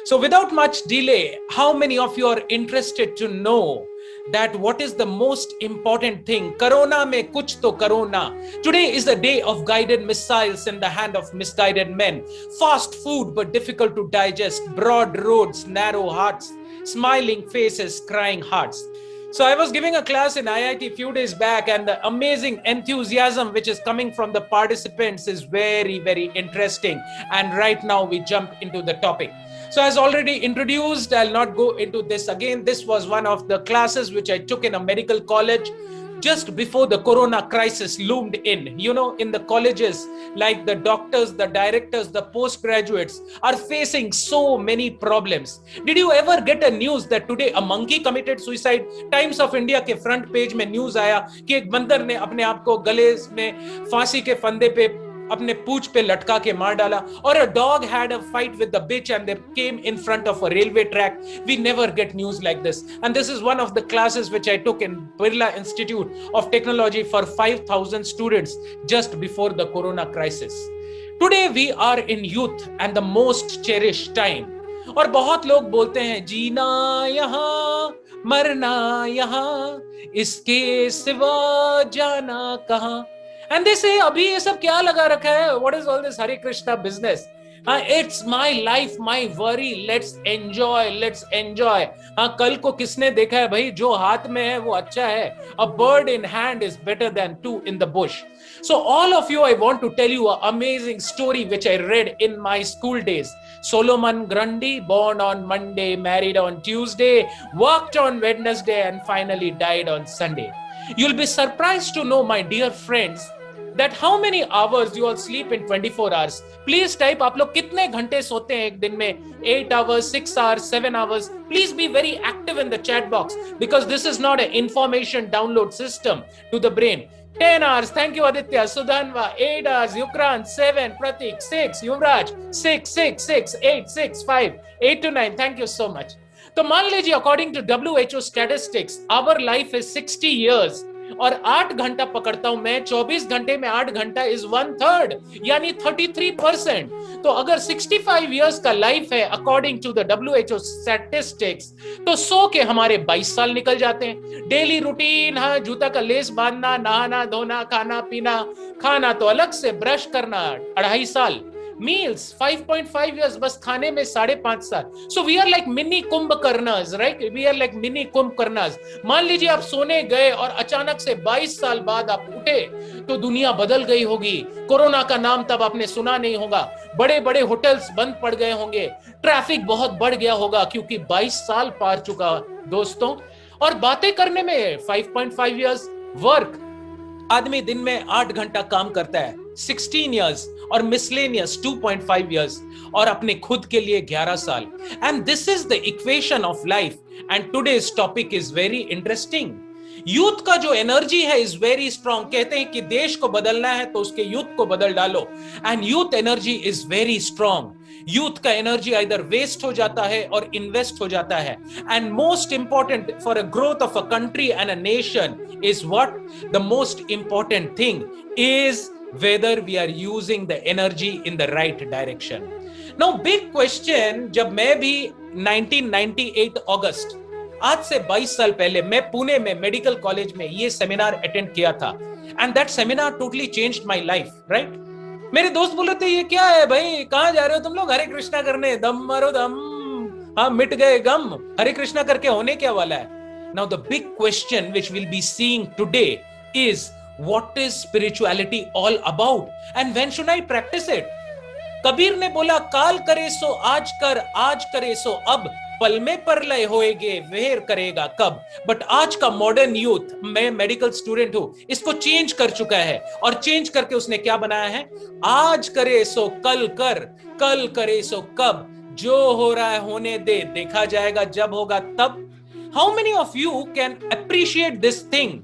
So without much delay, how many of you are interested to know that what is the most important thing? Corona mein kuch to corona. Today is the day of guided missiles in the hand of misguided men. Fast food but difficult to digest. Broad roads, narrow hearts. Smiling faces, crying hearts. So I was giving a class in IIT a few days back, and the amazing enthusiasm which is coming from the participants is very, very interesting. And right now we jump into the topic. So as already introduced, I'll not go into this again. This was one of the classes which I took in a medical college just before the corona crisis loomed in. You know, in the colleges, like the doctors, the directors, the postgraduates are facing so many problems. Did you ever get a news that today a monkey committed suicide? Times of India के front page में news आया कि एक बंदर ने अपने आप को गले में फांसी के फंदे पे अपने पूंछ पे लटका के मार डाला. Or a dog had a fight with the bitch and they came in front of a railway track. We never get news like this. And this is one of the classes which I took in Birla Institute of Technology for 5,000 students just before the corona crisis. Today we are in youth and the most cherished time. और बहुत लोग बोलते हैं जीना यहाँ मरना यहाँ इसके सिवा जाना कहाँ. And they say, अभी ये सब क्या लगा रखा है? What is all this Hare Krishna business? It's my life, my worry. Let's enjoy, let's enjoy. कल को किसने देखा है भाई? जो हाथ में है वो अच्छा है. A bird in hand is better than two in the bush. So all of you, I want to tell you an amazing story which I read in my school days. Solomon Grundy, born on Monday, married on Tuesday, worked on Wednesday, and finally died on Sunday. You'll be surprised to know, my dear friends, that how many hours you all sleep in 24 hours. Please type आप लोग कितने घंटे सोते हैं एक दिन में? 8 hours, 6 hours, 7 hours. Please be very active in the chat box because this is not an information download system to the brain. 10 hours, thank you Aditya, Sudhanva, 8 hours, Yukrant, 7, Pratik, 6, Yuvraj, 6, 6, 6, 8, 6, 5, 8 to 9, thank you so much. तो मान लीजिए according to WHO statistics, our life is 60 years. और 8 घंटा पकड़ता हूं मैं, 24 घंटे में 8 घंटा इज 1/3 यानी 33%. तो अगर 65 इयर्स का लाइफ है according to the WHO statistics, तो 100 के हमारे 22 साल निकल जाते हैं. डेली रूटीन, हाँ, जूता का लेस बांधना, नहाना धोना, खाना पीना, खाना तो अलग से, ब्रश करना 2.5 साल, meals 5.5 years, बस खाने में 5.5 साल. So we are like mini कुंभकर्णस, right? We are like mini कुंभकर्णस. मान लीजिए आप सोने गए और अचानक से 22 साल बाद आप उठे तो दुनिया बदल गई होगी. कोरोना का नाम तब आपने सुना नहीं होगा. बड़े बड़े होटल्स बंद पड़ गए होंगे. ट्रैफिक बहुत बढ़ गया होगा क्योंकि 22 साल पार चुका दोस्तों. और बातें करने में 5.5 years वर्क. आदमी दिन में 8 घंटा काम करता है, 16 years, और मिसलेनियस 2.5 years, और अपने खुद के लिए 11 साल. And this is the equation of life. And today's topic is very interesting. Youth का जो एनर्जी है इज वेरी स्ट्रांग. कहते हैं कि देश को बदलना है तो उसके यूथ को बदल डालो. And youth energy is very strong. Youth का एनर्जी आइदर वेस्ट हो जाता है और इन्वेस्ट हो जाता है. And most important for a growth of a country and a nation is what? The most important thing is whether we are using the energy in the right direction. Now big question, जब मैं भी 1998 अगस्त, आज से 22 साल पहले, मैं पुणे में medical college में ये सेमिनार अटेंड किया था. And that seminar totally changed my life, right? मेरे दोस्त बोले थे ये क्या है भाई, कहां जा रहे हो तुम लोग? हरे कृष्णा करने, दम मारो दम, हाँ मिट गए गम, हरे कृष्णा करके होने क्या वाला है? Now the big question which we'll be seeing today is, what is spirituality all about and when should I practice it? Kabir ने बोला, काल करे सो आज कर, आज करे सो अब, पल में परलय होएगे वेर करेगा कब. बट आज का मॉडर्न यूथ, मैं मेडिकल स्टूडेंट हूं, इसको चेंज कर चुका है. और चेंज करके उसने क्या बनाया है? आज करे सो कल कर, कल करे सो कब, जो हो रहा है होने दे, देखा जाएगा जब होगा तब. How many of you can appreciate this thing?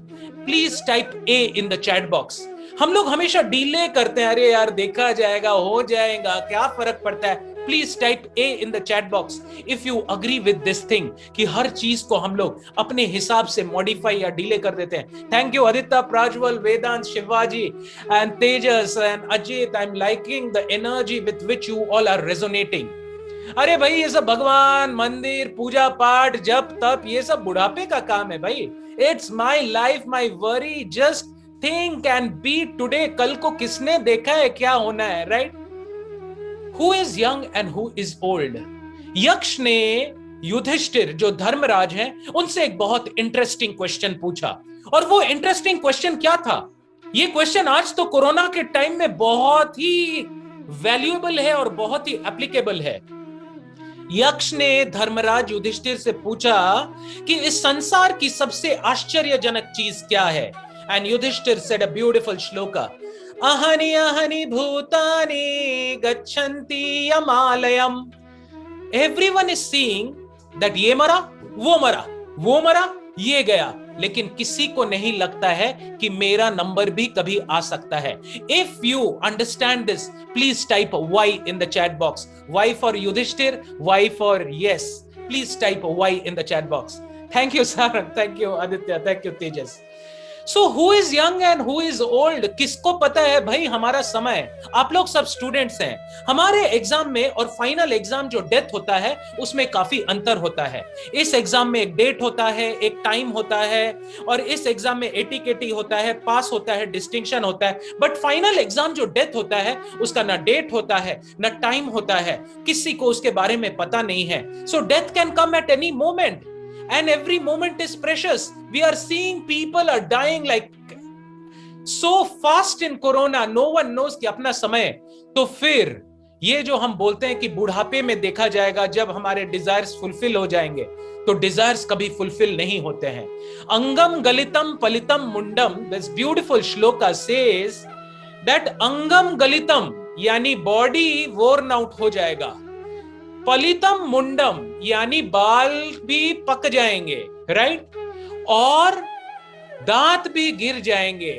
Please type A in the chat box. हम लोग हमेशा डिले करते हैं, अरे यार देखा जाएगा, हो जाएगा, क्या फर्क पड़ता है. Please type A in the chat box if you agree with this thing कि हर चीज को हम लोग अपने हिसाब से मॉडिफाई या डिले कर देते हैं. Thank you Aditya, Prajwal, Vedant, Shivaji and Tejas and Ajit. I am liking the energy with which you all are resonating. अरे भाई ये सब भगवान, मंदिर, पूजा पाठ, जप तप, ये सब बुढ़ापे का काम है भाई। It's my life, my worry, just think and be today. कल को किसने देखा है क्या होना है, right? Who is young and who is old? यक्ष ने युधिष्ठिर जो धर्मराज हैं उनसे एक बहुत इंटरेस्टिंग क्वेश्चन पूछा। और वो इंटरेस्टिंग क्वेश्चन क्या था? ये क्वेश्चन आज तो कोरोना के टाइम में बहुत ही वैल्यूएबल है और बहुत ही एप्लीकेबल है। यक्ष ने धर्मराज युधिष्ठिर से पूछा कि इस संसार की सबसे आश्चर्यजनक चीज क्या है? And Yudhishthir said a beautiful shloka, अहनि अहनि भूतानि गच्छन्ति यमालयम। एवरीवन इज सीइंग दैट ये मरा, वो मरा, वो मरा, ये गया, लेकिन किसी को नहीं लगता है कि मेरा नंबर भी कभी आ सकता है। If you understand this, please type Y in the chat box. Y for Yudhishthir, Y for yes. Please type Y in the chat box. Thank you, Sarang. Thank you, Aditya. Thank you, Tejas. So who is young and who is old? किसको पता है भाई हमारा समय? आप लोग सब students हैं। हमारे एग्जाम में और फाइनल एग्जाम जो डेथ होता है उसमें काफी अंतर होता है। इस एग्जाम में एक डेट होता है, एक टाइम होता है, और इस एग्जाम में एटीकेटी होता है, पास होता है, डिस्टिंक्शन होता है। बट फाइनल एग्जाम जो डेथ होता है उसका ना डेट होता है ना टाइम होता है, किसी को उसके बारे में पता नहीं है। So death can come at any moment and every moment is precious. We are seeing people are dying like so fast in corona. No one knows कि अपना समय। तो फिर ये जो हम बोलते हैं कि बुढ़ापे में देखा जाएगा जब हमारे डिजायर्स फुलफिल हो जाएंगे, तो डिजायर्स कभी फुलफिल नहीं होते हैं। अंगम गलितम पलितम मुंडम, this beautiful shloka says that अंगम गलितम यानी बॉडी वोर्न आउट हो जाएगा, पलितम मुंडम यानी बाल भी पक जाएंगे, राइट, और दांत भी गिर जाएंगे।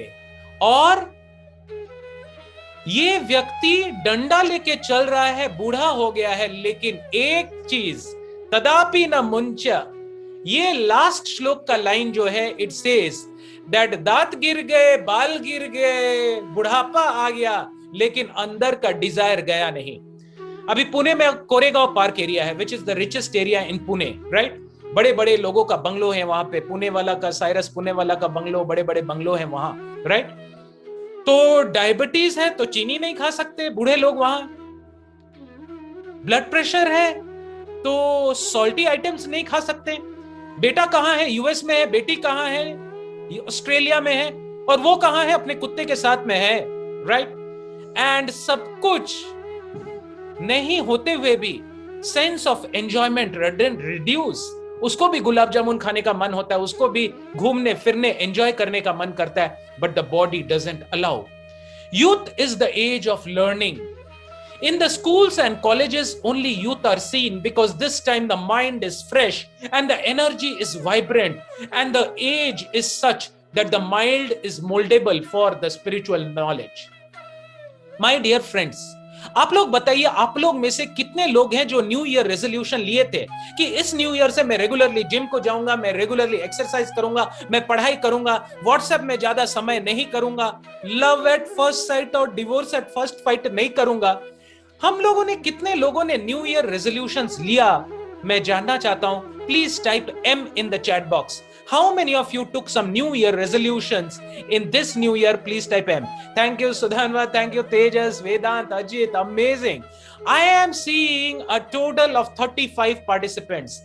और ये व्यक्ति डंडा लेके चल रहा है, बूढ़ा हो गया है, लेकिन एक चीज, तदापि न मुंच, ये लास्ट श्लोक का लाइन जो है, इट सेज दैट दांत गिर गए, बाल गिर गए, बुढ़ापा आ गया, लेकिन अंदर का डिजायर गया नहीं। अभी पुणे में कोरेगांव पार्क एरिया है, which is the richest area in Pune, right? बड़े बड़े लोगों का बंगलो है वहां पे, पुणे वाला का, साइरस पुणे वाला का बंगलो, बड़े बड़े बंगलो है वहां, राइट? तो डायबिटीज है तो चीनी नहीं खा सकते बूढ़े लोग वहां, ब्लड प्रेशर है तो सॉल्टी आइटम्स नहीं खा सकते। बेटा कहां है? यूएस में है। बेटी कहां है? ऑस्ट्रेलिया में है। और वो कहां है? अपने कुत्ते के साथ में है, राइट? एंड सब कुछ नहीं होते हुए भी सेंस ऑफ एंजॉयमेंट रिड्यूस। उसको भी गुलाब जामुन खाने का मन होता है, उसको भी घूमने फिरने एंजॉय करने का मन करता है, but the body doesn't allow. Youth is the age of learning. In the schools and colleges, only youth are seen because this time the mind is fresh and the energy is vibrant and the age is such that the mind is moldable for the spiritual knowledge. My dear friends, आप लोग बताइए, आप लोग में से कितने लोग हैं जो न्यू ईयर रेजोल्यूशन लिए थे कि इस न्यू ईयर से मैं रेगुलरली जिम को जाऊंगा, मैं रेगुलरली एक्सरसाइज करूंगा, मैं पढ़ाई करूंगा, व्हाट्सएप में ज्यादा समय नहीं करूंगा, लव एट फर्स्ट साइट और डिवोर्स एट फर्स्ट फाइट नहीं करूंगा। हम लोगों ने, कितने लोगों ने न्यू ईयर रेजोल्यूशंस लिया? मैं जानना चाहता हूं। Please type M in the chat box. How many of you took some New Year resolutions in this New Year? Please type M. Thank you, Sudhanva. Thank you, Tejas, Vedant, Ajit. Amazing. I am seeing a total of 35 participants.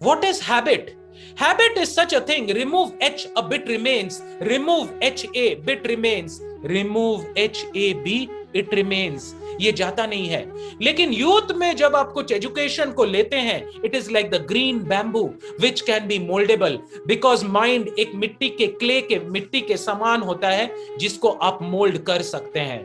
What is habit? Habit is such a thing. Remove H, a bit remains. Remove HA, bit remains. Remove HAB, it remains. ये जाता नहीं है। लेकिन youth में जब आप कुछ education को लेते हैं, it is like the green bamboo which can be mouldable, because mind एक मिट्टी के, क्ले के, मिट्टी के समान होता है जिसको आप मोल्ड कर सकते हैं।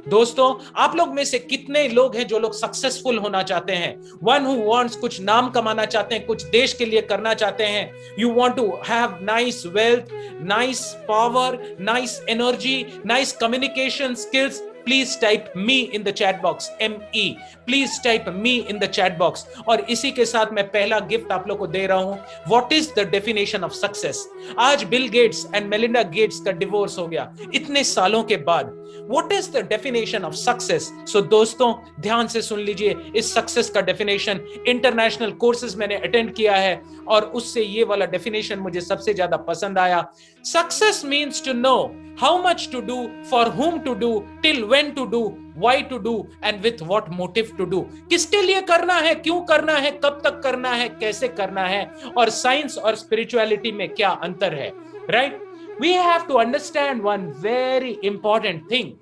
दोस्तों, आप लोग में से कितने लोग हैं जो लोग सक्सेसफुल होना चाहते हैं? वन हु वांट्स, कुछ नाम कमाना चाहते हैं, कुछ देश के लिए करना चाहते हैं। You want to have nice wealth, nice power, nice energy, nice communication skills. Please type me in the chat box, ME, please type me in the chat box. और इसी के साथ मैं पहला गिफ्ट आप लोग को दे रहा हूं, what is the definition of success. आज Bill Gates and Melinda Gates का डिवोर्स हो गया इतने सालों के बाद, what is the definition of success. So दोस्तों ध्यान से सुन लीजिए, इस सक्सेस का डेफिनेशन इंटरनेशनल कोर्सेज मैंने अटेंड किया है और उससे ये वाला डेफिनेशन मुझे सबसे ज्यादा पसंद आया। Success means to know how much to do, for whom to do, till when to do, why to do and with what motive to do। किसके लिए करना है, क्यों करना है, कब तक करना है, कैसे करना है, और साइंस और स्पिरिचुअलिटी में क्या अंतर है, right. We have to understand one very important thing,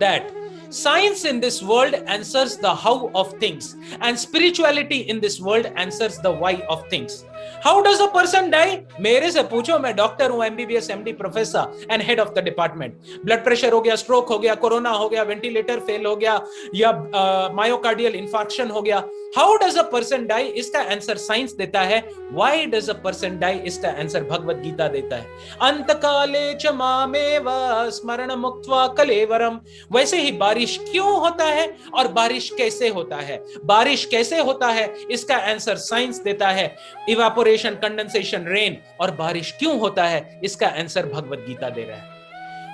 that science in this world answers the how of things and spirituality in this world answers the why of things। How does a person die? मेरे से पूछो, मैं doctor हूं, MBBS MD professor and head of the department. Blood pressure हो गया, stroke हो गया, corona हो गया, वेंटिलेटर फेल हो गया, या मायोकार्डियल इंफार्क्शन हो गया, how does a person die, इसका आंसर साइंस देता है। Why does a person die, इसका आंसर भगवत गीता देता है। अंतकाले च मामेव स्मरण मुक्त्वा कलेवरम। वैसे ही बारिश क्यों होता है और बारिश कैसे होता है, बारिश कैसे होता है इसका आंसर साइंस देता है। इवेपोरेशन, कंडेंसेशन, रेन, और बारिश क्यों होता है इसका आंसर भगवत गीता दे रहा है।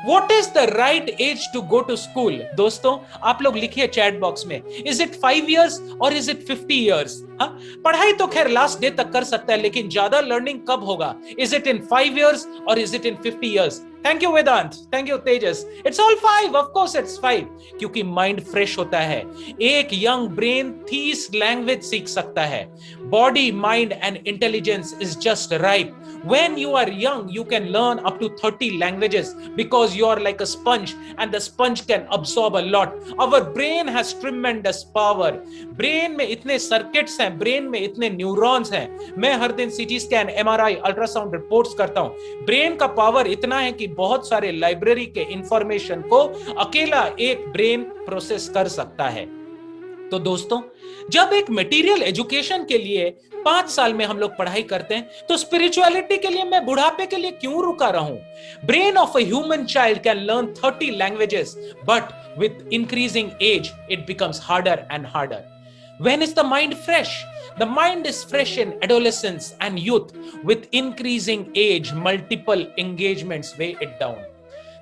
What is the right age to go to school? दोस्तों आप लोग लिखिए चैट बॉक्स में, is it 5 years or is it 50 years? हाँ, पढ़ाई तो खैर लास्ट डे तक कर सकता है, लेकिन ज्यादा लर्निंग कब होगा? Is it in 5 years or is it in 50 years? Thank you Vedanta, thank you Tejas. It's all 5, of course it's 5, क्योंकि माइंड फ्रेश होता है। एक यंग ब्रेन 30 लैंग्वेज सीख सकता है। Body, mind and intelligence is just right. When you are young, you can learn up to 30 languages because you are like a sponge and the sponge can absorb a lot. Our brain has tremendous power. Brain में इतने circuits हैं, brain में इतने neurons हैं। मैं हर दिन CT scan, MRI, ultrasound reports करता हूं। ब्रेन का पावर इतना है कि बहुत सारे लाइब्रेरी के इंफॉर्मेशन को अकेला एक ब्रेन प्रोसेस कर सकता है। तो दोस्तों जब एक मटेरियल एजुकेशन के लिए 5 साल में हम लोग पढ़ाई करते हैं, तो स्पिरिचुअलिटी के लिए मैं बुढ़ापे के लिए क्यों रुका रहूं? Brain of a human child can learn 30 languages, but with increasing age it becomes harder and harder. When is the mind fresh? The mind is fresh in adolescence and youth. With increasing age, multiple engagements weigh it down.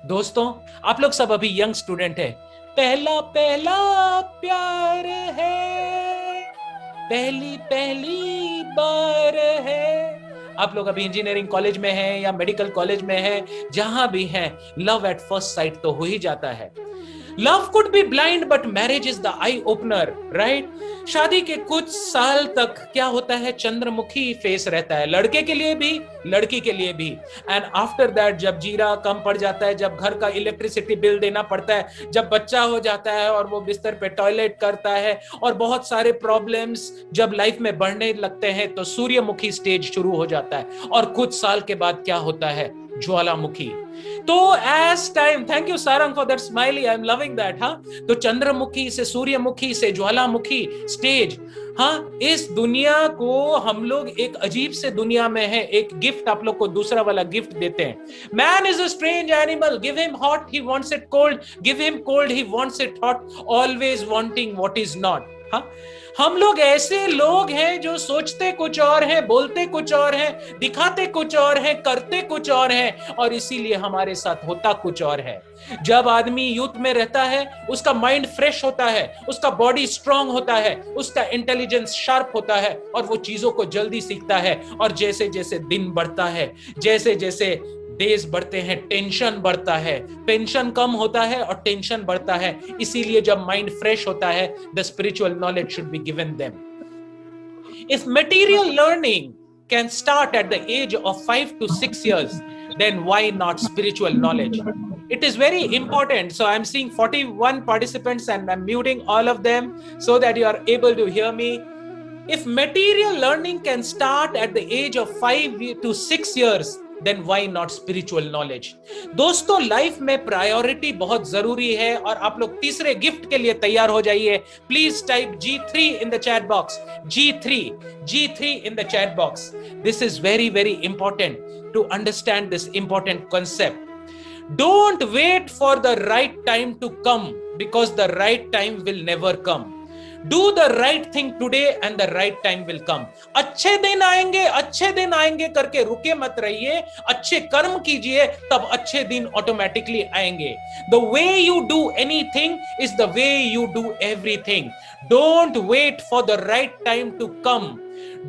दोस्तों आप लोग सब अभी young student है। पहला पहला प्यार है, पहली पहली बार है। आप लोग अभी इंजीनियरिंग कॉलेज में हैं या मेडिकल कॉलेज में हैं, जहां भी हैं, लव एट फर्स्ट साइट तो हो ही जाता है। Love could be blind but marriage is the eye opener, right. शादी के कुछ साल तक क्या होता है, चंद्रमुखी फेस रहता है, लड़के के लिए भी लड़की के लिए भी। एंड आफ्टर दैट जब जीरा कम पड़ जाता है, जब घर का इलेक्ट्रिसिटी बिल देना पड़ता है, जब बच्चा हो जाता है और वो बिस्तर पे टॉयलेट करता है, और बहुत सारे प्रॉब्लम्स जब लाइफ में बढ़ने लगते हैं, तो सूर्यमुखी स्टेज शुरू हो जाता है। और कुछ साल के बाद क्या होता है, ज्वालामुखी। तो as time, thank you Sarang for that smiley, I am loving that. हाँ, तो चंद्रमुखी से सूर्यमुखी से ज्वालामुखी स्टेज। हाँ, इस दुनिया को हम लोग एक अजीब से दुनिया में है। एक गिफ्ट आप लोग को दूसरा वाला गिफ्ट देते हैं। Man is a strange animal, give him hot he wants it cold, give him cold he wants it hot, always wanting what is not. हाँ, हम लोग ऐसे लोग हैं जो सोचते कुछ और हैं, बोलते कुछ और हैं, दिखाते कुछ और हैं, करते कुछ और हैं, और इसीलिए हमारे साथ होता कुछ और है। जब आदमी यूथ में रहता है, उसका माइंड फ्रेश होता है, उसका बॉडी स्ट्रांग होता है, उसका इंटेलिजेंस शार्प होता है, और वो चीजों को जल्दी सीखता है। और जैसे जैसे दिन बढ़ता है, जैसे जैसे डेज बढ़ते हैं, टेंशन बढ़ता है, पेंशन कम होता है और टेंशन बढ़ता है। इसीलिए जब माइंड फ्रेश होता है, the spiritual knowledge should be given them. If material learning can start at the age of 5 to 6 years, then why not spiritual knowledge? It is very important. So I'm seeing 41 participants and I'm muting all of them so that you are able to hear me. If material learning can start at the age of 5 to 6 years, then why not spiritual knowledge? दोस्तों life में priority बहुत जरूरी है, और आप लोग तीसरे gift के लिए तैयार हो जाइए। Please type G3 in the chat box, G3 in the chat box. This is very very important to understand this important concept. Don't wait for the right time to come, because the right time will never come. Do the right thing today and the right time will come. अच्छे दिन आएंगे करके रुके मत रहिए, अच्छे कर्म कीजिए, तब अच्छे दिन ऑटोमेटिकली आएंगे. The way you do anything is the way you do everything. Don't wait for the right time to come.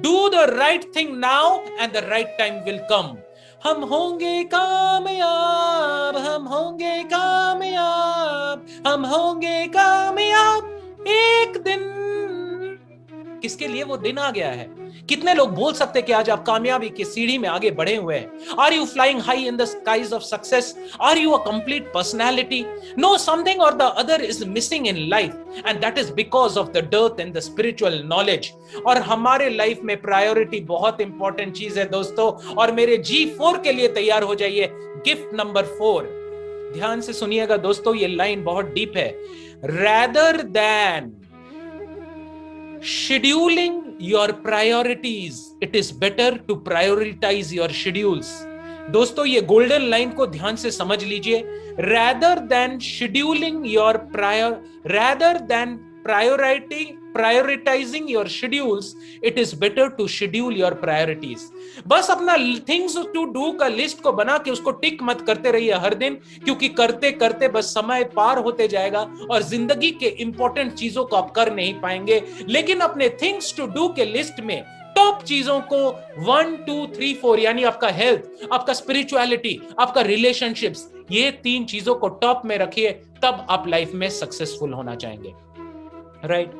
Do the right thing now and the right time will come. हम होंगे कामयाब, हम होंगे कामयाब, हम होंगे कामयाब एक दिन. किसके लिए वो दिन आ गया है? कितने लोग बोल सकते हैं कि आज आप कामयाबी की सीढ़ी में आगे बढ़े हुए हैं? Are you flying high in the skies of success? Are you a complete personality? No, something or the other is missing in life, and that is because of the dearth in the spiritual knowledge. और हमारे life में priority बहुत important चीज है दोस्तों. और मेरे G4 के लिए तैयार हो जाइए. गिफ्ट नंबर 4, ध्यान से सुनिएगा दोस्तों, ये लाइन बहुत डीप है. Rather than scheduling your priorities, it is better to prioritize your schedules. दोस्तों, ये गोल्डन लाइन को ध्यान से समझ लीजिए. Rather than scheduling your prioritizing your schedules, it is better to schedule your priorities. बस अपना things to do का लिस्ट को बना के उसको टिक मत करते रहिए हर दिन, क्योंकि करते करते बस समय पार होते जाएगा और जिंदगी के इंपॉर्टेंट चीजों को आप कर नहीं पाएंगे. लेकिन अपने थिंग्स टू डू के लिस्ट में टॉप चीजों को 1 2 3 4, यानी आपका हेल्थ, आपका स्पिरिचुअलिटी, आपका रिलेशनशिप्स, ये 3 चीजों को टॉप में रखिए, तब आप लाइफ में सक्सेसफुल होना चाहेंगे. Right?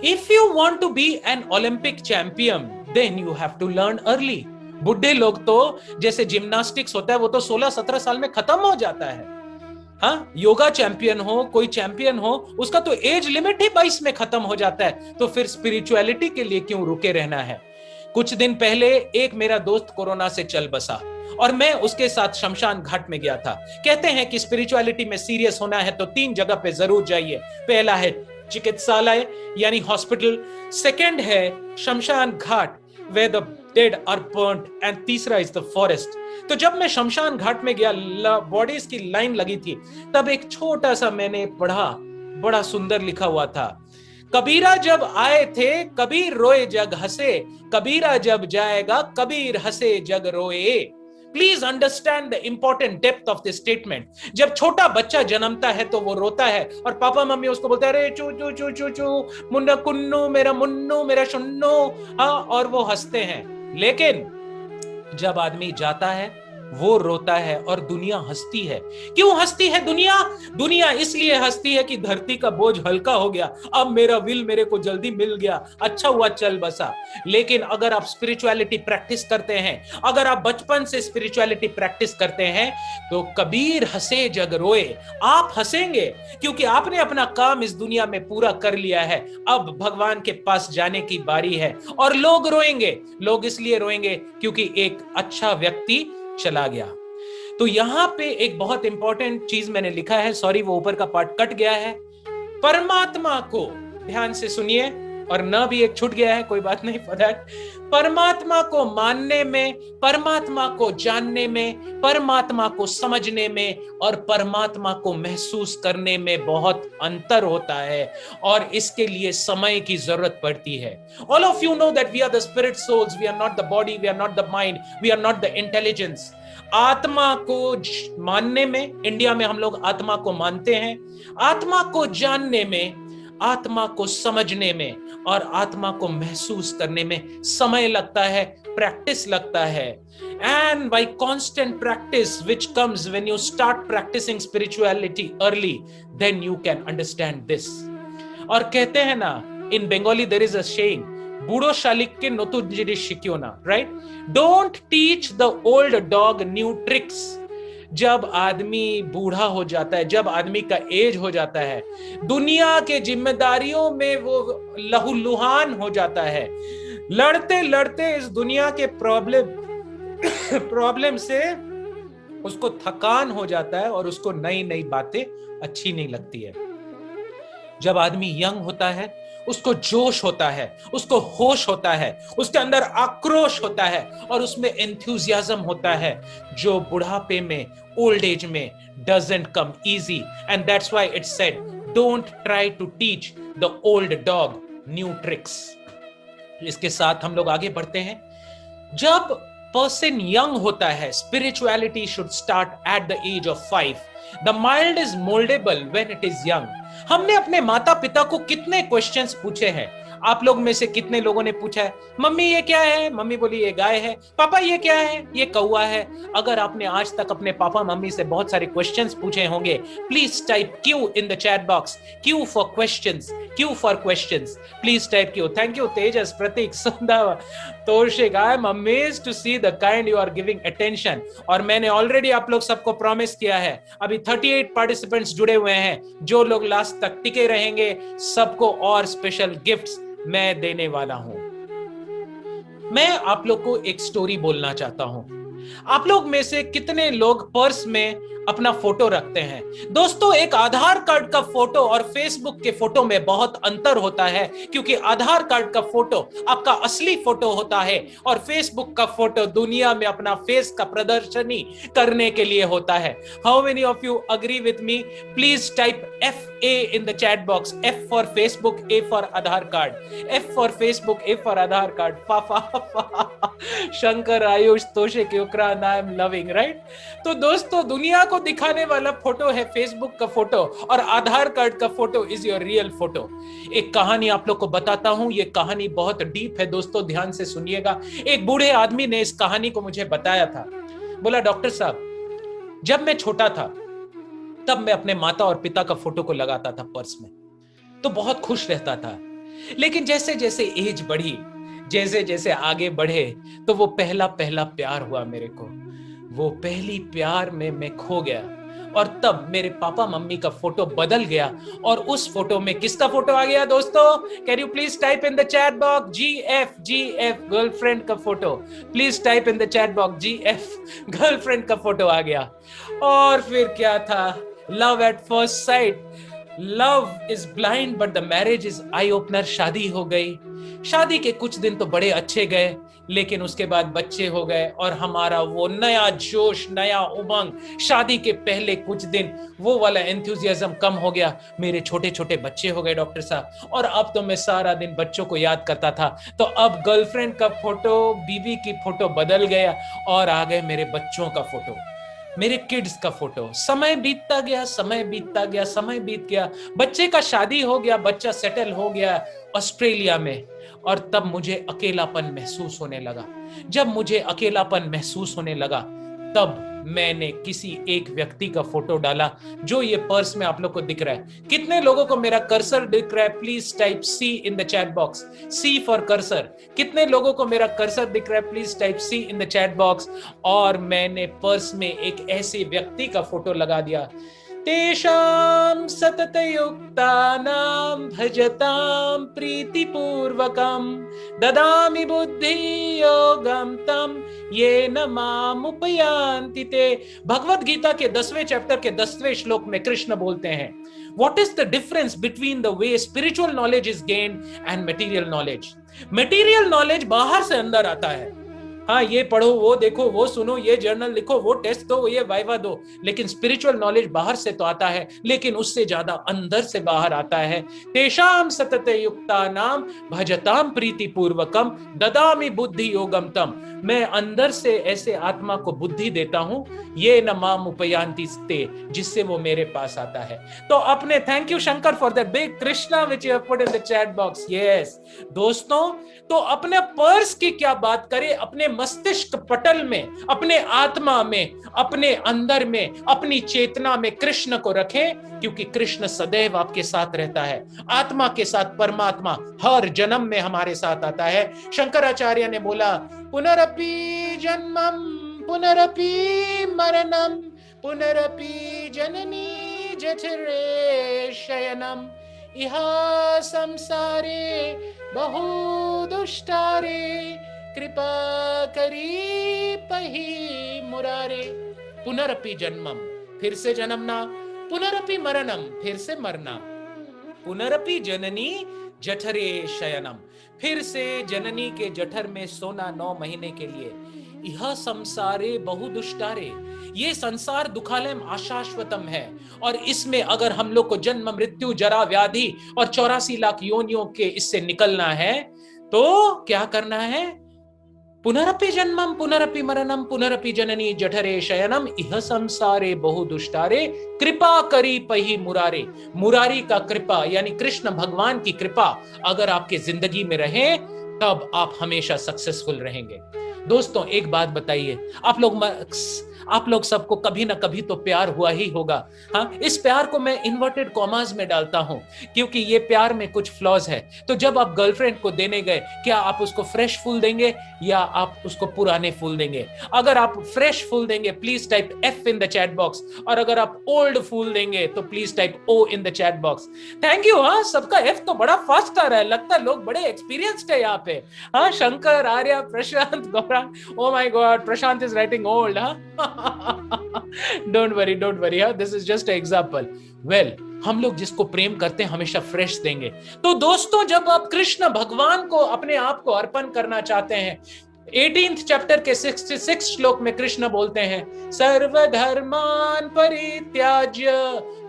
If you want to be an Olympic champion, then you have to learn early. बुढ़े लोग तो जैसे जिम्नास्टिक्स होता है वो तो 16-17 साल में खत्म हो जाता है. हाँ, योगा चैंपियन हो, कोई चैंपियन हो, उसका तो एज लिमिट ही 22 में खत्म हो जाता है. तो फिर स्पिरिचुअलिटी के लिए क्यों रुके रहना है? कुछ दिन पहले एक मेरा दोस्त कोरोना से चल बसा और मैं उसके साथ शमशान घाट में गया था. कहते हैं कि स्पिरिचुअलिटी में सीरियस होना है तो 3 जगह पे जरूर जाइए. पहला है चिकित्सालय यानी हॉस्पिटल, सेकंड है शमशान घाट where the dead are burnt, and तीसरा is the forest. तो जब मैं शमशान घाट में गया, बॉडीज की लाइन लगी थी, तब एक छोटा सा मैंने पढ़ा, बड़ा सुंदर लिखा हुआ था. कबीरा जब आए थे कबीर रोए जग हंसे, कबीरा जब जाएगा कबीर हंसे जग रोए. Please understand the important depth of this statement. जब छोटा बच्चा जन्मता है तो वो रोता है और पापा मम्मी उसको बोलते हैं, अरे चू चू चू चू चू मुन्ना कुन्नू मेरा शुन्नू, हाँ, और वो हंसते हैं. लेकिन जब आदमी जाता है वो रोता है और दुनिया हंसती है. क्यों हंसती है दुनिया? दुनिया इसलिए हंसती है कि धरती का बोझ हल्का हो गया, अब मेरा विल मेरे को जल्दी मिल गया, अच्छा हुआ चल बसा. लेकिन अगर आप स्पिरिचुअलिटी प्रैक्टिस करते हैं, अगर आप बचपन से स्पिरिचुअलिटी प्रैक्टिस करते हैं, तो कबीर हंसे जग रोए. आप हंसेंगे क्योंकि आपने अपना काम इस दुनिया में पूरा कर लिया है. अब भगवान के पास जाने की बारी है. और लोग रोएंगे, लोग इसलिए रोएंगे क्योंकि एक अच्छा व्यक्ति चला गया. तो यहां पे एक बहुत इंपॉर्टेंट चीज मैंने लिखा है, सॉरी वो ऊपर का पार्ट कट गया है. परमात्मा को ध्यान से सुनिए, और न भी एक छूट गया है, कोई बात नहीं फॉर दैट. परमात्मा को मानने में, परमात्मा को जानने में, परमात्मा को समझने में और परमात्मा को महसूस करने में बहुत अंतर होता है, और इसके लिए समय की जरूरत पड़ती है. All of you know that we are the spirit souls, we are not the body, we are not the mind, we are not the intelligence. आत्मा को मानने में, इंडिया में हम लोग आत्मा को मानते हैं, आत्मा को जानने में, आत्मा को समझने में और आत्मा को महसूस करने में समय लगता है, प्रैक्टिस लगता है. And by constant practice which comes when you start practicing spirituality early, then you can understand this. और कहते हैं ना, in Bengali there is a saying, बूढ़ो शालिक के नतुन जिनिस शिखियो ना, right? Don't teach the old dog new tricks. जब आदमी बूढ़ा हो जाता है, जब आदमी का एज हो जाता है, दुनिया के जिम्मेदारियों में वो लहूलुहान हो जाता है, लड़ते लड़ते इस दुनिया के प्रॉब्लम से उसको थकान हो जाता है और उसको नई नई बातें अच्छी नहीं लगती है. जब आदमी यंग होता है उसको जोश होता है, उसको होश होता है, उसके अंदर आक्रोश होता है और उसमें एंथुसियाज्म होता है, जो बुढ़ापे में, ओल्ड एज में doesn't come easy. And that's why it said, don't try to teach the old dog new tricks. इसके साथ हम लोग आगे बढ़ते हैं। जब पर्सन यंग होता है, spirituality should start at the age of 5. The mind is mouldable when it is young. हमने अपने माता पिता को कितने क्वेश्चंस पूछे हैं? आप लोग में से कितने लोगों ने पूछा है, मम्मी ये क्या है? मम्मी बोली ये गाय है। पापा ये क्या है? ये कौवा है। अगर आपने आज तक अपने पापा मम्मी से बहुत सारे क्वेश्चंस पूछे होंगे, please type Q in the chat box, Q for questions, Q for questions, please type Q. Thank you Tejas, Prateek, Sundar, Toshik. I am amazed to see the kind you are giving attention. और मैंने already आप लोग सबको promise किया है, अभी 38 participants जुड़े हुए हैं, जो लोग लास्ट तक टिके रहेंगे सबको और स्पेशल गिफ्ट्स मैं देने वाला हूं. मैं आप लोग को एक स्टोरी बोलना चाहता हूं. आप लोग में से कितने लोग पर्स में अपना फोटो रखते हैं? दोस्तों, एक आधार कार्ड का फोटो और फेसबुक के फोटो में बहुत अंतर होता है, क्योंकि आधार कार्ड का फोटो आपका असली फोटो होता है और फेसबुक का फोटो दुनिया में अपना फेस का प्रदर्शनी करने के लिए होता है. How many of you agree with me? Please type FA in the chat box. F for Facebook, A for Aadhaar card. F for Facebook, A for Aadhaar card. Shankar, Ayush, Toshik, Yukran, I am loving, right? तो दोस्तों, दुनिया को दिखाने वाला फोटो है Facebook का photo और आधार card का photo is your real photo. एक कहानी आप लोग को बताता हूं. ये कहानी बहुत डीप है दोस्तों, ध्यान से सुनिएगा. एक बूढ़े आदमी ने इस कहानी को मुझे बताया था. बोला, डॉक्टर साहब, जब मैं छोटा था तब मैं अपने माता और पिता का फोटो को लगाता था पर्स में, तो बहुत खुश रहता था. लेकिन जैसे जैसे एज बढ़ी, जैसे जैसे आगे बढ़े, तो वो पहला पहला प्यार हुआ मेरे को. वो पहली प्यार में मैं खो गया और तब मेरे पापा मम्मी का फोटो बदल गया और उस फोटो में किसका फोटो आ गया दोस्तों? Can you please type in the chat box GF girlfriend का photo. Please type in the chat box GF girlfriend का फोटो आ गया. और फिर क्या था? Love at first sight. Love is blind but the marriage is eye opener. शादी हो गई. शादी के कुछ दिन तो बड़े अच्छे गए, लेकिन उसके बाद बच्चे हो गए और हमारा वो नया जोश, नया उमंग, शादी के पहले कुछ दिन वो वाला एंथुसियाज्म कम हो गया. मेरे छोटे छोटे बच्चे हो गए डॉक्टर साहब, और अब तो मैं सारा दिन बच्चों को याद करता था. तो अब गर्लफ्रेंड का फोटो, बीवी की फोटो बदल गया और आ गए मेरे बच्चों का फोटो, मेरे किड्स का फोटो. समय बीतता गया, समय बीतता गया, समय बीत गया. बच्चे का शादी हो गया, बच्चा सेटल हो गया ऑस्ट्रेलिया में, और तब मुझे अकेलापन महसूस होने लगा. जब मुझे अकेलापन महसूस होने लगा, तब मैंने किसी एक व्यक्ति का फोटो डाला जो ये पर्स में आप लोग को दिख रहा है. कितने लोगों को मेरा कर्सर दिख रहा है? Please type C in the chat box. C for cursor. कितने लोगों को मेरा कर्सर दिख रहा है? Please type C in the chat box. और मैंने पर्स में एक ऐसे व्यक्ति का फोटो लगा दिया. तेषां सततयुक्तानां भजतां प्रीतिपूर्वकं ददामि बुद्धि योगं तं येन मामुपयान्ति ते. भगवद गीता के 10वें चैप्टर के 10वें श्लोक में कृष्ण बोलते हैं, What is the difference between the way spiritual knowledge is gained and material knowledge? Material knowledge बाहर से अंदर आता है. हाँ, ये पढ़ो, वो देखो, वो सुनो, ये जर्नल लिखो, वो टेस्ट दो, ये वाइवा दो. लेकिन स्पिरिचुअल नॉलेज बाहर से तो आता है, लेकिन उससे ज्यादा अंदर से बाहर आता है. तेषां सततयुक्तानां भजतां प्रीतिपूर्वकं ददामि बुद्धि योगं तम. मैं अंदर से ऐसे आत्मा को बुद्धि देता हूं, ये न माम उपयांति ते, जिससे वो मेरे पास आता है. तो अपने, thank you Shankar for that big Krishna which you have put in the chat box. Yes दोस्तों, तो अपने पर्स की क्या बात करें, अपने मस्तिष्क पटल में, अपने आत्मा में, अपने अंदर में, अपनी चेतना में कृष्ण को रखें, क्योंकि कृष्ण सदैव आपके साथ रहता है. आत्मा के साथ परमात्मा हर जन्म में हमारे साथ आता है. शंकराचार्य ने बोला, पुनरपि जन्मम पुनरपि मरणम पुनरपि जननी जठरे शयनम इहा संसारे बहु दुष्टारे कृपा करी पही मुरारे. पुनरपि जन्मम, फिर से जन्मना. पुनरपि मरणम, फिर से मरना. पुनरपि जननी जठरे शयनम, फिर से जननी के जठर में सोना 9 महीने के लिए। यह संसारे बहुदुष्टारे, ये संसार दुखालयम अशाश्वतम है, और इसमें अगर हम लोग को जन्म मृत्यु जरा व्याधि और 84 लाख योनियों के इससे निकलना है तो क्या करना है? पुनरपि जन्मम पुनरपि मरणम पुनरपि जननी जठरे शयनम इह संसारे बहुदुष्टारे कृपा करी पही मुरारे। मुरारी का कृपा यानी कृष्ण भगवान की कृपा अगर आपके जिंदगी में रहे तब आप हमेशा सक्सेसफुल रहेंगे। दोस्तों एक बात बताइए, आप लोग सबको कभी ना कभी तो प्यार हुआ ही होगा। हाँ, इस प्यार को मैं इन्वर्टेड कॉमास में डालता हूं क्योंकि ये प्यार में कुछ फ्लॉज है। तो जब आप गर्लफ्रेंड को देने गए, क्या आप उसको फ्रेश फूल देंगे या आप उसको पुराने फूल देंगे? अगर आप फ्रेश फूल देंगे please type F in the chat box, और अगर आप ओल्ड फूल देंगे तो please type O in the chat box. Thank you. हाँ, सबका F तो बड़ा फास्ट आ रहा है, लगता है लोग बड़े एक्सपीरियंस्ड है यहाँ पे। हाँ, शंकर, आर्या, प्रशांत, Gaurang, oh my god, Prashant is writing old, huh? Don't worry, huh? This is just an example. Well, हम लोग जिसको प्रेम करते हैं हमेशा फ्रेश देंगे। तो दोस्तों जब आप कृष्ण भगवान को अपने आप को अर्पण करना चाहते हैं, 18th चैप्टर के 66 श्लोक में कृष्ण बोलते हैं, सर्वधर्मान परित्याज्य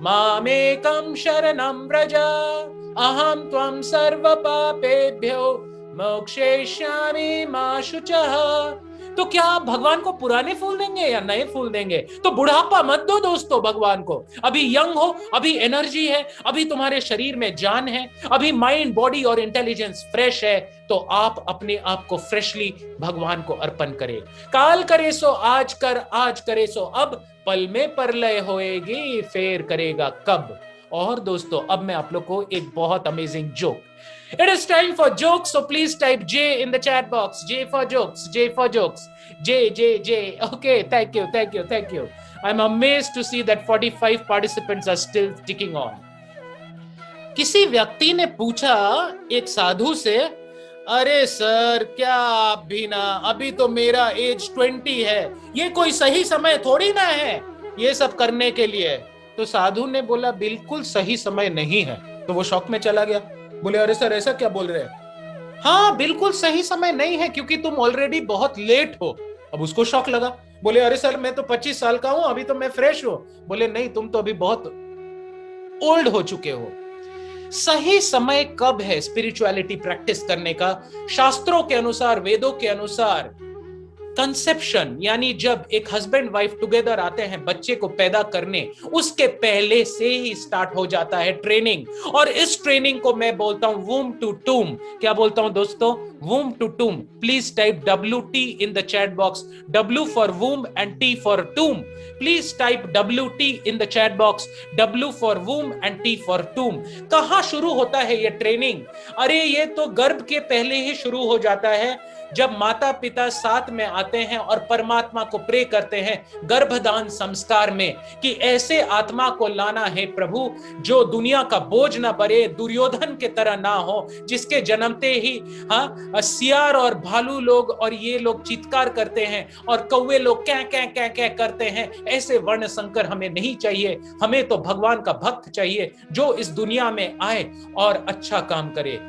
मामेकं शरणं व्रज अहं त्वं सर्व पापेभ्यो मोक्षयिष्यामि मा शुचः। तो क्या आप भगवान को पुराने फूल देंगे या नए फूल देंगे? तो बुढ़ापा मत दो दोस्तों भगवान को। अभी यंग हो, अभी एनर्जी है, अभी तुम्हारे शरीर में जान है, अभी माइंड, बॉडी और इंटेलिजेंस फ्रेश है, तो आप अपने आप को फ्रेशली भगवान को अर्पण करें। काल करे सो आज कर, आज करे सो अब, पल में परलय होएगी फेर करेगा कब। और दोस्तों अब मैं आप लोग को एक बहुत amazing joke, it is time for jokes, so please type J in the chat box. J for jokes, J for jokes. J. Okay, thank you. I'm amazed to see that 45 participants are still sticking on. किसी व्यक्ति ने पूछा एक साधु से, अरे sir क्या आप भी ना, अभी तो मेरा एज 20 है, ये कोई सही समय थोड़ी ना है ये सब करने के लिए। तो साधु ने बोला बिल्कुल सही समय नहीं है। तो वो शॉक में चला गया, बोले अरे सर ऐसा क्या बोल रहे हैं? हाँ बिल्कुल सही समय नहीं है क्योंकि तुम ऑलरेडी बहुत लेट हो। अब उसको शॉक लगा, बोले अरे सर मैं तो 25 साल का हूं, अभी तो मैं फ्रेश हूं। बोले नहीं, तुम तो अभी बहुत ओल्ड हो चुके हो। सही समय कब है स्पिरिचुअलिटी प्रैक्टिस करने का? शास्त्रों के अनुसार, वेदों के अनुसार कंसेप्शन यानी जब एक हस्बैंड वाइफ टुगेदर आते हैं बच्चे को पैदा करने, उसके पहले से ही स्टार्ट हो जाता है ट्रेनिंग। और इस ट्रेनिंग को मैं बोलता हूं वूम टू टूम। क्या बोलता हूं दोस्तों? Womb to tomb. Please type WT in the chat box, W for womb and T for tomb. Please type WT in the chat box, W for womb and T for tomb. कहां शुरू होता है ये training? अरे ये तो गर्भ के पहले ही शुरू हो जाता है, जब माता पिता साथ में आते हैं और परमात्मा को प्रे करते हैं गर्भदान संस्कार में कि ऐसे आत्मा को लाना है प्रभु जो दुनिया का बोझ ना बने, दुर्योधन के तरह ना हो, जिसके जन्मते ही सियार और भालू लोग और ये लोग चित्कार करते हैं और कौवे लोग क्या क्या क्या क्या करते हैं। ऐसे वर्ण संकर हमें नहीं चाहिए। हमें तो भगवान का भक्त चाहिए जो इस दुनिया में आए और अच्छा काम करे।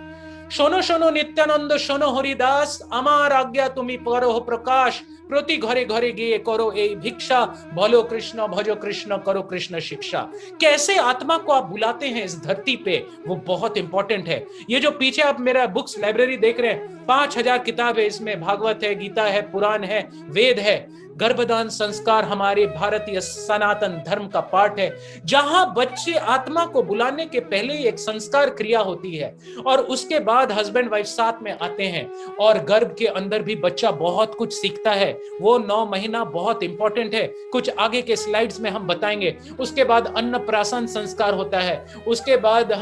শোনো শোনো নিত্যানন্দ, শোনো হরিদাস, আমার আজ্ঞা তুমি করো প্রকাশ, প্রতি ঘরে ঘরে গিয়ে करो এই भिक्षा, भलो कृष्ण भजो कृष्ण करो कृष्ण शिक्षा। कैसे आत्मा को आप बुलाते हैं इस धरती पे, वो बहुत इंपॉर्टेंट है। ये जो पीछे आप मेरा बुक्स लाइब्रेरी देख रहे हैं, 5000 किताब है इसमें, भागवत है, गीता है, पुराण है, वेद है। गर्भदान संस्कार हमारे भारतीय सनातन धर्म का पार्ट है, जहां बच्चे आत्मा को बुलाने के पहले एक संस्कार क्रिया होती है और उसके बाद हस्बैंड वाइफ साथ में आते हैं और गर्भ के अंदर भी बच्चा बहुत कुछ सीखता है। वो 9 महीना बहुत इंपॉर्टेंट है, कुछ आगे के स्लाइड्स में हम बताएंगे। उसके बाद अन्नप्राशन संस्कार होता है, उसके बाद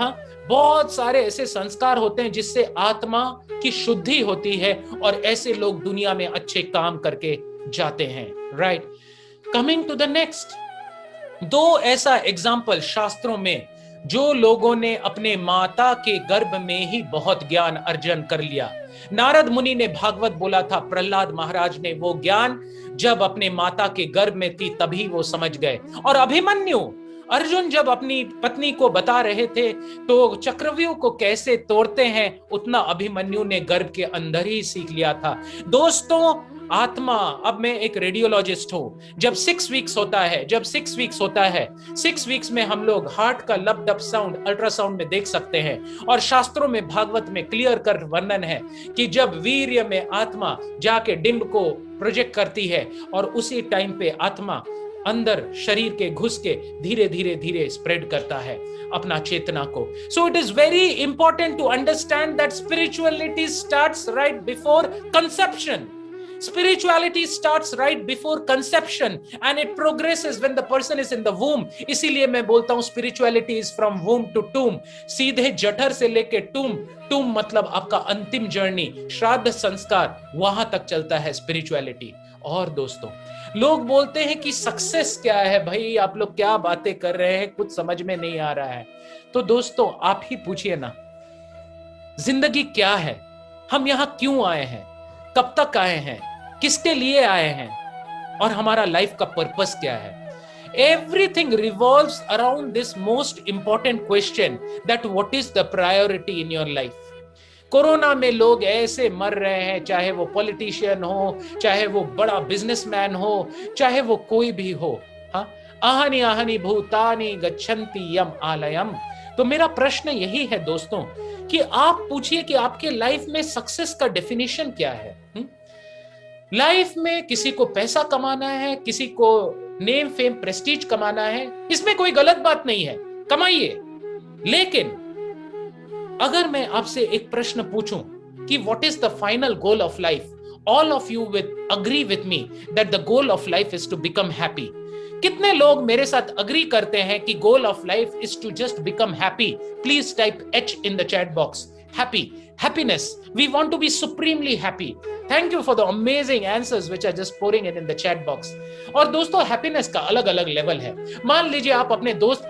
बहुत सारे ऐसे संस्कार होते हैं जिससे आत्मा की शुद्धि होती है और ऐसे लोग दुनिया में अच्छे काम करके जाते हैं। Right, coming to the next, 2 ऐसा एग्जाम्पल शास्त्रों में जो लोगों ने अपने माता के गर्भ में ही बहुत ज्ञान अर्जन कर लिया। नारद मुनि ने भागवत बोला था, प्रहलाद महाराज ने वो ज्ञान जब अपने माता के गर्भ में थी तभी वो समझ गए। और अभिमन्यु अर्जुन जब अपनी पत्नी को बता रहे थे तो चक्रव्यूह को कैसे तोड़ते हैं उतना अभिमन्यु ने गर्भ के अंदर ही सीख लिया था। दोस्तों, आत्मा, अब मैं एक रेडियोलॉजिस्ट हूं, जब 6 वीक्स होता है 6 वीक्स में हम लोग हार्ट का लब डब साउंड अल्ट्रासाउंड में देख सकते हैं। और शास्त्रों में, भागवत में क्लियर कर वर्णन है कि जब वीर्य में आत्मा जाके डिंब को प्रोजेक्ट करती है और उसी टाइम पे आत्मा अंदर शरीर के घुस के धीरे धीरे धीरे स्प्रेड करता है अपना चेतना को। So it is very important to understand that spirituality starts right before conception. Spirituality starts right before conception and it progresses when the person is in the womb. इसीलिए मैं बोलता हूं spirituality is from womb to tomb. सीधे जठर से लेके tomb मतलब आपका अंतिम जर्नी, श्राद्ध संस्कार, वहां तक चलता है spirituality। और दोस्तों, लोग बोलते हैं कि सक्सेस क्या है भाई, आप लोग क्या बातें कर रहे हैं, कुछ समझ में नहीं आ रहा है। तो दोस्तों, आप ही पूछिए ना, जिंदगी क्या है, हम यहां क्यों आए हैं, कब तक आए हैं, किसके लिए आए हैं, और हमारा लाइफ का पर्पस क्या है। Everything revolves around this most important question, that what is the priority in your life. Corona में लोग ऐसे मर रहे हैं, चाहे वो पॉलिटिशियन हो, चाहे वो बड़ा बिजनेसमैन हो, चाहे वो कोई भी हो। हाँ, आहनि आहनि भूतानि गच्छन्ति यम आलयम। तो मेरा प्रश्न यही है दोस्तों कि आप पूछिए कि आपके लाइफ में सक्सेस का डेफिनेशन क्या है। लाइफ में किसी को पैसा कमाना है, किसी को नेम फेम प्रेस्टीज कमाना है, इसमें कोई गलत बात नहीं है, कमाइए। लेकिन अगर मैं आपसे एक प्रश्न पूछूं कि what is the final goal of life, all of you with agree with me that the goal of life is to become happy. कितने लोग मेरे साथ अग्री करते हैं कि goal of life is to just become happy? Please type H in the chat box. Happy, happiness. We want to be supremely happy. Thank you for the amazing answers which are just pouring in the chat box. और दोस्तों, happiness का अलग अलग level है। मान लीजिए आप अपने दोस्त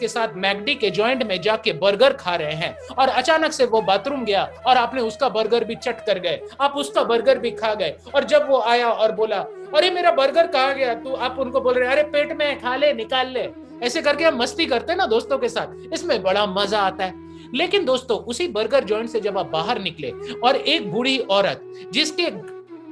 के साथ मैकडी के जॉइंट में जाके बर्गर खा रहे हैं और अचानक से वो बाथरूम गया और आपने उसका बर्गर भी चट कर गए, आप उसका बर्गर भी खा गए। और जब वो आया और बोला, अरे मेरा बर्गर कहाँ गया, तो आप उनको बोल रहे, अरे पेट में खा ले, निकाल ले। ऐसे करके हम मस्ती करते हैं ना दोस्तों के साथ, इसमें बड़ा मजा आता है। लेकिन दोस्तों, उसी बर्गर जॉइंट से जब आप बाहर निकले और एक बूढ़ी औरत जिसके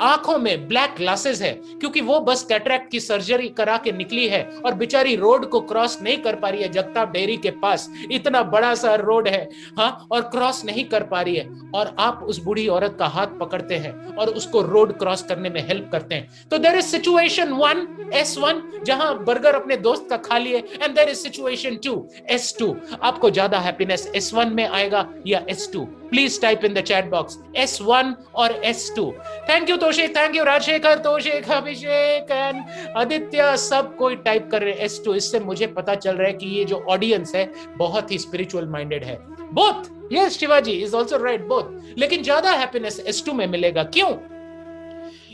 आंखों में ब्लैक ग्लासेस है क्योंकि वो बस कैटरैक्ट की सर्जरी करा के निकली है और बेचारी रोड को क्रॉस नहीं कर पा रही है, जगताप डेयरी के पास इतना बड़ा सा रोड है, हाँ, और क्रॉस नहीं कर पा रही है, और आप उस बूढ़ी औरत का हाथ पकड़ते हैं और उसको रोड क्रॉस करने में हेल्प करते हैं। तो देयर इज सिचुएशन 1 S1 जहां बर्गर अपने दोस्त का खा लिए, and there is situation 2 S2। आपको ज्यादा हैप्पीनेस S1 में आएगा या S2? Please type in the chat box S1 और S2। Thank you Toshik, thank you Rajshekhar, Toshik, Abhishek and Aditya, सब कोई टाइप कर रहे हैं S2। इससे मुझे पता चल रहा है कि ये जो ऑडियंस है बहुत ही स्पिरिचुअल माइंडेड है। Both, yes, Shivaji is also right, both. लेकिन ज्यादा हैप्पीनेस S2 में मिलेगा। क्यों?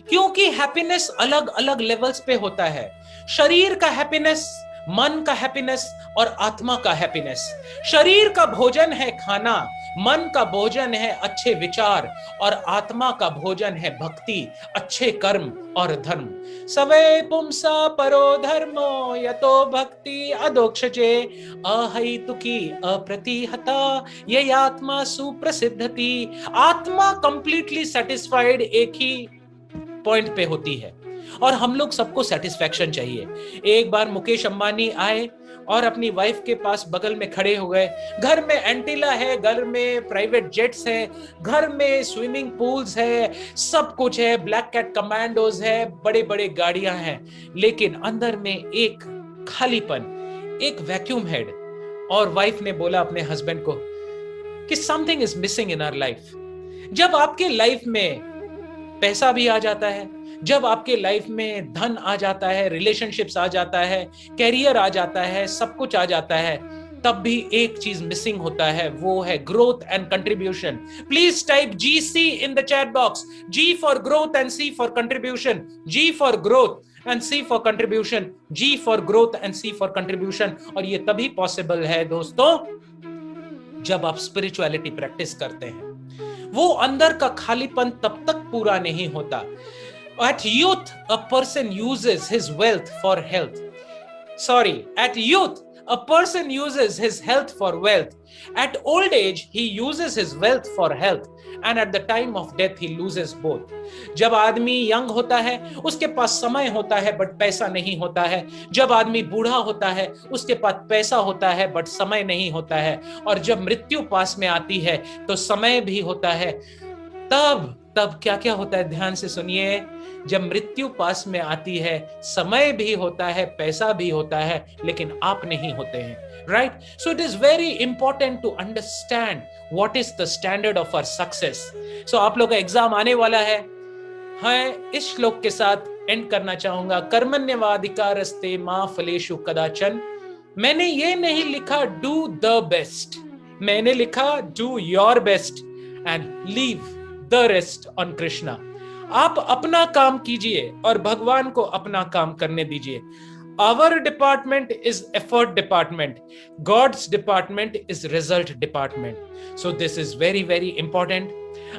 क्योंकि हैप्पीनेस अलग अलग लेवल्स पे होता है। शरीर का हैप्पीनेस, मन का हैप्पीनेस और आत्मा का हैप्पीनेस। शरीर का भोजन है खाना, मन का भोजन है अच्छे विचार और आत्मा का भोजन है भक्ति, अच्छे कर्म और धर्म। सवै पुंसा परो धर्मो यतो भक्ति अदोक्षजे अहैतुकी अप्रतिहता ये आत्मा सुप्रसिद्धति। आत्मा कंप्लीटली सेटिस्फाइड एक ही पॉइंट पे होती है और हम लोग सबको सेटिस्फैक्शन चाहिए। एक बार मुकेश अंबानी आए और अपनी वाइफ के पास बगल में खड़े हो गए। घर में एंटीला है, घर में प्राइवेट जेट्स है, घर में स्विमिंग पूल्स है, सब कुछ है, ब्लैक कैट कमांडोज है, बड़े बड़े गाड़ियां हैं, लेकिन अंदर में एक खालीपन, एक वैक्यूम हेड। और वाइफ ने बोला अपने हस्बैंड को कि something is missing in our life. जब आपके लाइफ में पैसा भी आ जाता है, जब आपके लाइफ में धन आ जाता है, रिलेशनशिप्स आ जाता है, कैरियर आ जाता है, सब कुछ आ जाता है, तब भी एक चीज मिसिंग होता है, वो है growth and contribution. Please type GC in the chat box. G for growth and C for contribution. G for growth and C for contribution. G for growth and C for contribution. और ये तभी possible है दोस्तों जब आप spirituality practice करते हैं। वो अंदर का खालीपन तब तक पूरा नहीं होता। At youth, a person uses his wealth for health. Sorry, at youth, a person uses his health for wealth. At old age, he uses his wealth for health. And at the time of death, he loses both. जब आदमी young होता है, उसके पास समय होता है but पैसा नहीं होता है. जब आदमी बूढ़ा होता है, उसके पास पैसा होता है बट समय नहीं होता है. और जब मृत्यु पास में आती है तो समय भी होता है. तब क्या क्या होता है, ध्यान से सुनिए. जब मृत्यु पास में आती है, समय भी होता है, पैसा भी होता है, लेकिन आप नहीं होते हैं. Right? So it is very important to understand what is the standard of our success. So आप लोग का एग्जाम आने वाला है. हाँ, इस श्लोक के साथ एंड करना चाहूंगा. कर्मण्यवाधिकारस्ते मा फलेषु कदाचन. मैंने ये नहीं लिखा डू द बेस्ट, मैंने लिखा do your best and leave the rest on Krishna. आप अपना काम कीजिए और भगवान को अपना काम करने दीजिए. Our department is effort department. God's department is result department. So this is very, very important.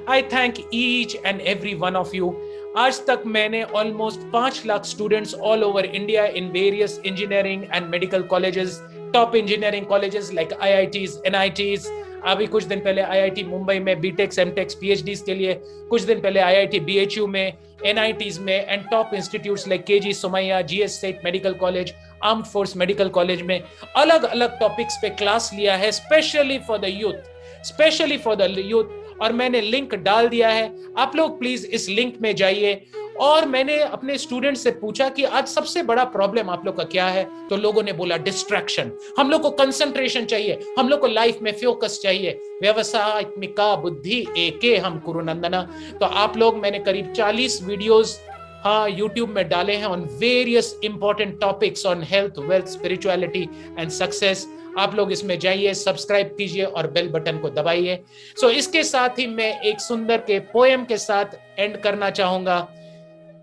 I thank each and every one of you. आज तक मैंने almost 5 lakh students all over India in various engineering and medical colleges, top engineering colleges like IITs, NITs. अभी कुछ दिन पहले IIT Mumbai में बीटेक्स, एमटेक्स, PhDs के लिए, कुछ दिन पहले IIT BHU में, NITs में, and top institutes like KG Somaiya, GS state medical college, armed force medical college में अलग अलग टॉपिक्स पे क्लास लिया है, स्पेशली फॉर द यूथ. और मैंने लिंक डाल दिया है. आप लोग प्लीज इस लिंक में जाइए. और मैंने अपने स्टूडेंट से पूछा कि आज सबसे बड़ा प्रॉब्लम आप लोग का क्या है, तो लोगों ने बोला डिस्ट्रैक्शन. हम लोग को कंसंट्रेशन चाहिए, हम लोग को लाइफ में फोकस चाहिए. व्यवसायिका बुद्धि एके हम कुरुनंदना. तो आप लोग, मैंने करीब 40 वीडियोस यूट्यूब में डाले हैं on various important topics on health, wealth, spirituality and success. आप लोग इसमें जाइए, सब्सक्राइब कीजिए और बेल बटन को दबाइए. सो इसके साथ ही मैं एक सुंदर के पोएम के साथ एंड करना चाहूंगा.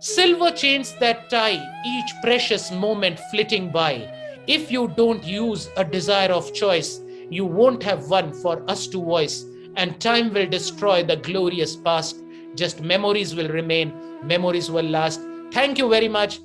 Silver chains that tie each precious moment flitting by. If you don't use a desire of choice, you won't have one for us to voice. And time will destroy the glorious past. Just memories will remain, memories will last. Thank you very much.